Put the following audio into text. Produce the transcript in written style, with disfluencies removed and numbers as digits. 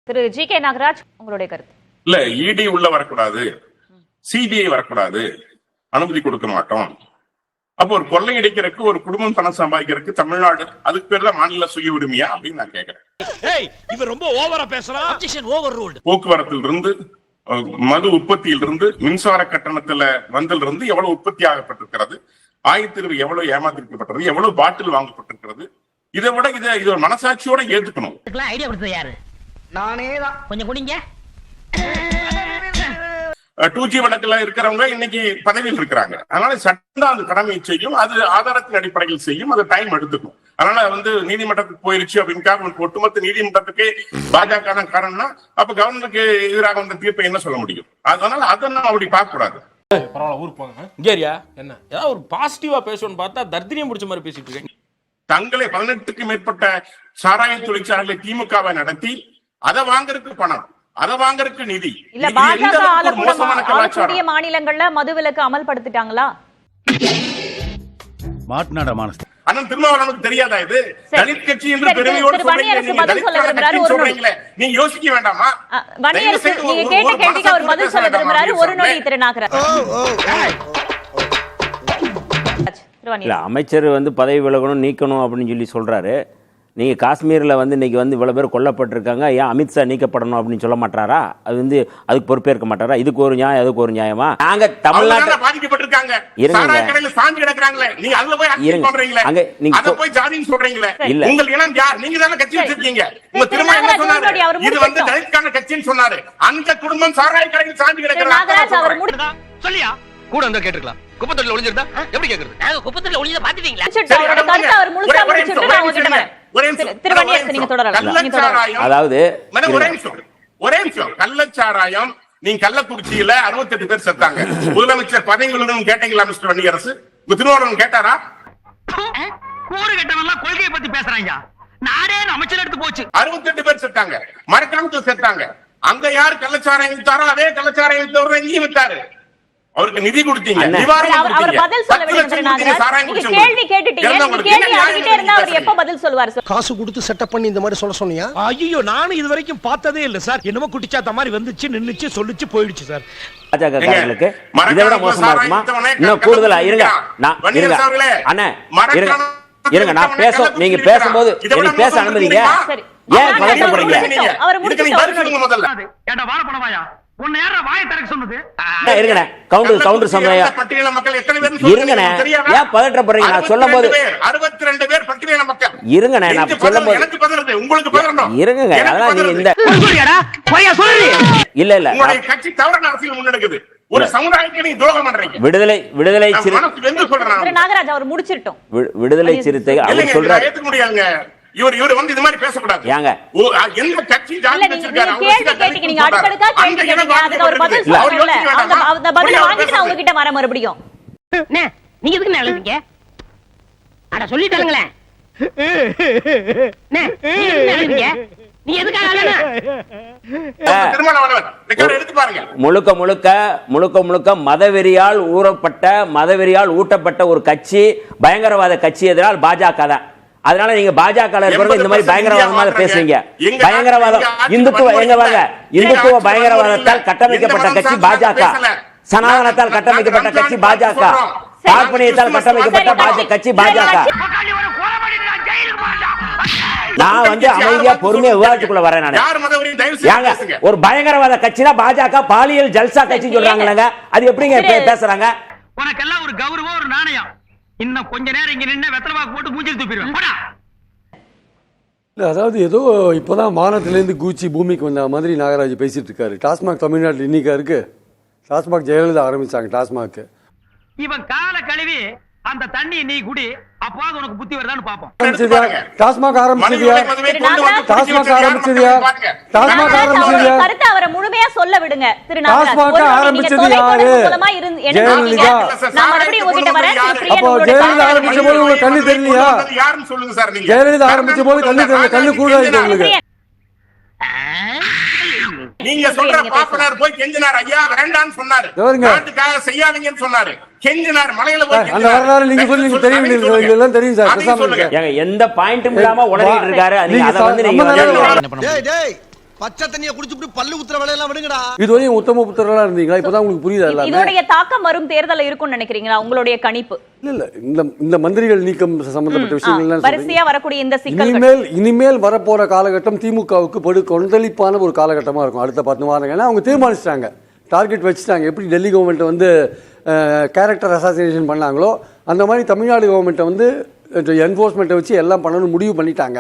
திரு G K Nagaraj, உங்களுடைய கருத்து. இல்ல, இடி உள்ள வரக்கூடாது, சிபிஐ வரக்கூடாது, அனுமதி கொடுக்க மாட்டோம். அப்போ ஒரு கொள்ளை அடிக்கிறதுக்கு, ஒரு குடும்பம் பணம் சம்பாதிக்கிறதுக்கு தமிழ்நாடு அதுக்கு பேர்ல மாநில சுய உரிமையா அப்படின்னு நான் கேட்கிறேன். போக்குவரத்தில் இருந்து, மது உற்பத்தியிலிருந்து, மின்சார கட்டணத்துல வந்திலிருந்து எவ்வளவு உற்பத்தி ஆகப்பட்டிருக்கிறது, ஆயத்திற்கு எவ்வளவு ஏமாத்திருக்கப்பட்டது, எவ்வளவு பாட்டில் வாங்கப்பட்டிருக்கிறது. இதை விட இது ஒரு மனசாட்சியோட ஏத்துக்கணும். ஐடியா கொடுத்தது யாரு? நானே தான். கொஞ்சம் குடிங்க. 2G வழக்குல இருக்கிறவங்க இன்னைக்கு பதவியில் இருக்கிறாங்க. அதனால சட்டம் அந்த கடமையை செய்யும், அது ஆதாரத்தின் அடிப்படையில் செய்யும், அது டைம் எடுத்துக்கும். அதனால நீதிமன்றத்துக்கு போயிருச்சு அப்படின்னு ஒட்டுமொத்த நீதிமன்றத்துக்கு பாஜக காரணம்னா அப்ப கவர்னருக்கு எதிராக வந்த தீர்ப்பை என்ன சொல்ல முடியும்? அதனால அதை நம்ம அப்படி பார்க்க கூடாது. என்ன ஏதாவது ஒரு பாசிட்டிவா பேசணும்னு பார்த்தா தர்தினியம் முடிச்ச மாதிரி பேசிட்டு இருக்கேன். தங்களை 18க்கும் மேற்பட்ட சாராய தொழிற்சாலைகளை திமுகவை நடத்தி அதை வாங்கறதுக்கு பணம், அதை வாங்கறதுக்கு நிதி. இல்ல, பாஜக ஆளக்கூடிய மாநிலங்கள்ல மதுவிலக்கு அமல்படுத்திட்டாங்களா? மாட்நாட மானஸ் அண்ணன் திருமாவளவனுக்கு தெரியாதா இது? தலித் கட்சி என்று பெருமையோடு சொல்றீங்களே, நீங்க யோசிக்க வேண்டாமா? நீங்க கேட்ட கேள்விக்கு அவர் பதில் சொல்ல விரும்புறாரு. ஒரு நொடி திரு நாகராஜ். அமைச்சர் பதவி விலகணும், நீக்கணும் அப்படின்னு சொல்லி சொல்றாரு. நீங்க காஷ்மீர்ல இன்னைக்கு இவ்வளவு பேர் கொல்லப்பட்டிருக்காங்க, ஏன் அமித்ஷா நீக்கப்படணும் அப்படின்னு சொல்ல மாட்டாரா? அது அதுக்கு பொறுப்பேற்க மாட்டாரா? இதுக்கு ஒரு நியாயம், அதுக்கு ஒரு நியாயமா? நாங்க தமிழ்நாட்டுல பாதிக்கப்பட்டிருக்காங்க, சாஞ்சு கிடக்குறாங்களே, நீங்க அதுல போய் அங்க பண்றீங்களே, அத போய் ஜாதின்னு சொல்றீங்களே. இல்ல, உங்க இனம் யார்? நீங்க தான கட்சி வச்சிருக்கீங்க. உங்க திரும்ப என்ன சொன்னாரு? இது தலித்கான கட்சின்னு சொன்னாரு. அந்த குடும்பம் சாராய கடையில் சாஞ்சு கிடக்குறாங்க. சொல்லியா கூட வந்து கேட்டுக்கலாம். குப்பத்தொட்டில ஒளிஞ்சிருந்தா எப்படி கேக்குறது? நாங்க குப்பத்தொட்டில ஒளிஞ்சத பாத்துட்டீங்களா? அவரோட கருத்து அவர் முழுசா முடிச்சிட்டு நான் உங்ககிட்ட வரேன். திருவணியரசு, நீங்க தொடரலாம். அதாவது ஒரே நிமிஷம். கள்ளச்சாராயம், நீங்க கள்ளக்குறிச்சியில 68 பேர் செத்தாங்க. முதலமைச்சர் பதவிகளுடன் கேட்டீங்களா மிஸ்டர் வன்னியரசு? திருவாரூர் கேட்டாரா? கூறு கட்டவெல்லாம் கொள்கையை பத்தி பேசுறாங்க. நாடே அமைச்சர் எடுத்து போச்சு. 68 பேர் செத்தாங்க, மரக்காணத்துல செத்தாங்க. அங்க யார் கள்ளச்சாராயம் வித்தாரோ அதே கள்ளச்சாராயம் வித்தவர் இங்கேயும் வித்தாரு. அவருக்கு நிதி கொடுத்தீங்க, அவர் பதில் சொல்ல வேண்டியது. நீங்க கேள்வி கேட்டுட்டீங்க, நீங்க கேள்வி ஆகிட்டே இருந்தா அவர் எப்ப பதில் சொல்வார்? காசு கொடுத்து செட்டப் பண்ணி இந்த மாதிரி சொல்ல சொன்னியா? ஐயோ, நானும் இது வரைக்கும் பார்த்ததே இல்ல சார். என்னமோ குட்டிச்சாத்த மாதிரி வந்துச்சு, நின்னுச்சு, சொல்லிச்சு, போயிடுச்சு சார். பாஜக காரங்களுக்கு இதை விட மோசமா இருக்குமா? இன்னும் கூடுதலா இருங்க. அண்ணா இருங்க, நான் நீங்க பேசும்போது எனக்கு பேச அனுமதிங்க. ஏன் பதட்டப்படுறீங்க? கவுண்டர் சமயம் இருங்கண்ணே, ஏன் பதட்டப்படுறீங்க? நான் சொல்லும் போது 62 பேர் பட்டியலின மக்கள் இருங்கண்ணே, நான் சொல்லும் போது இருங்க. அதெல்லாம் நீங்க இந்த இல்ல இல்ல கட்சி தவறான அரசியல் முன்னெடுக்குது. ஒரு சமுதாயத்துக்கு நீங்க துரோகம் பண்றீங்க. விடுதலை நாகராஜ் அவர் முடிச்சிட்டோம். விடுதலை சிறுத்தை அவர் சொல்றாரு, ஏத்துக்க முடியாதுங்க. இவர் இது மாதிரி பேசக்கூடாது. ஏங்க எந்த கட்சி ஜாதி வச்சிருக்காரு? கேள்வி நீங்க அடுக்கடுக்கா கேள்வி கேட்டீங்க, அதுக்கு ஒரு பதில் சொல்லல. அந்த பதில் வாங்கிட்டு நான் உங்ககிட்ட வர மறுபடியும். நீங்க எதுக்கு எழுதுங்க? அட சொல்லிட்டாங்களே. நீ எதுக்காக முழுக்க மதவெறியால் ஊட்டப்பட்ட ஒரு கட்சி, பயங்கரவாத கட்சி எதிரால் பாஜக தான். அதனால நீங்க பாஜக இந்த மாதிரி பயங்கரவாதமா பேசுறீங்க. பயங்கரவாதம் இந்துத்துவ பயங்கரவாதத்தால் கட்டமைக்கப்பட்ட கட்சி பாஜக, சனாதனத்தால் கட்டமைக்கப்பட்ட கட்சி பாஜக, பார்ப்பனியத்தால் கட்டமைக்கப்பட்ட கட்சி பாஜக. நான் அமைதியா பொறுமையா விவாதத்துக்குள்ள வரேன். நான் ஒரு பயங்கரவாத கட்சினா பாஜக பாலியல் ஜல்சா கட்சி சொல்றாங்க, அது எப்படிங்க பேசுறாங்க? உனக்கெல்லாம் ஒரு கௌரவம், ஒரு நாணயம். இன்னும் கொஞ்ச நேரம் இங்க நின்னு வெத்தலைபாக்கு போட்டு மூஞ்சில் தூக்கிடுவேன். அதாவது ஏதோ இப்போதான் வானத்திலேருந்து கூச்சி பூமிக்கு வந்த மாதிரி நாகராஜ் பேசிட்டு இருக்காரு. டாஸ்மாக் தமிழ்நாட்டில் இன்னைக்கா இருக்கு? டாஸ்மாக் ஜெயலலிதா ஆரம்பிச்சாங்க. டாஸ்மாக் இவன் கால கழுவி அந்த தண்ணியை நீ குடி, அப்போது உனக்கு புத்தி வருதான்னு பாப்போம். டாஸ்மாக் ஆரம்பிச்சதியா? டாஸ்மாக் ஆரம்பிச்சதியா? டாஸ்மாக் ஆரம்பிச்சதியா? கருத்து அவரை முழுமையா சொல்ல விடுங்க. டாஸ்மாக் ஆரம்பிச்சது யாரு? ஜெயலலிதா. நான் மறுபடியும் உங்ககிட்ட வரேன். அப்போ ஜெயலலிதா ஆரம்பிச்ச போது உங்களுக்கு கண்ணு தெரியலையா? யாருன்னு சொல்லுங்க சார். நீங்க ஜெயலலிதா ஆரம்பிச்ச போது கண்ணு தெரியல, கண்ணு கூடாது உங்களுக்கு. நீங்க சொல்ற பாப்பனார் போய் கெஞ்சினார், ஐயா வேண்டான்னு சொன்னாரு, நாட்டுக்காக செய்யாதீங்கன்னு சொன்னாரு, கெஞ்சினார், மலையில போய் அந்த வரலாறு நீங்க சொல்லி நீங்க தெரியும், இதெல்லாம் தெரியும் சார். பேசாம இருங்க. எந்த பாயிண்ட்டும் இல்லாம உளறிட்டு இருக்காரு. நீங்க அத நீங்க டேய் பச்சை தண்ணியை குடிச்சுட்டு பல்லு ஊத்துற வேலையெல்லாம் விடுங்கடா. இதுவரையும் உத்தம புத்திரர்களா இருந்தீங்களா? இப்பதான் உங்களுக்கு புரியுதா எல்லாமே? இதோடைய தாக்கம் வரும் தேர்தல் இருக்கும்னு நினைக்கிறீங்களா? உங்களுடைய கணிப்பு? இல்ல இந்த மந்திரிகள் நீக்கம் சம்பந்தப்பட்ட விஷயங்கள் வரிசையா வரக்கூடிய இந்த சிக்கல்கள் இனிமேல் வரப்போற காலகட்டம் திமுகவுக்கு படு கொந்தளிப்பான ஒரு காலகட்டமா இருக்கும் அடுத்த 10 மாதங்கள். ஏன்னா அவங்க தீர்மானிச்சிட்டாங்க, டார்கெட் வச்சுட்டாங்க. எப்படி டெல்லி கவர்மெண்ட் வந்து கேரக்டர் அசாசினேஷன் பண்ணாங்களோ அந்த மாதிரி தமிழ்நாடு கவர்மெண்ட்டை வந்து என்ஃபோர்ஸ்மெண்ட்டை வச்சு எல்லாம் பண்ணணும்னு முடிவு பண்ணிட்டாங்க.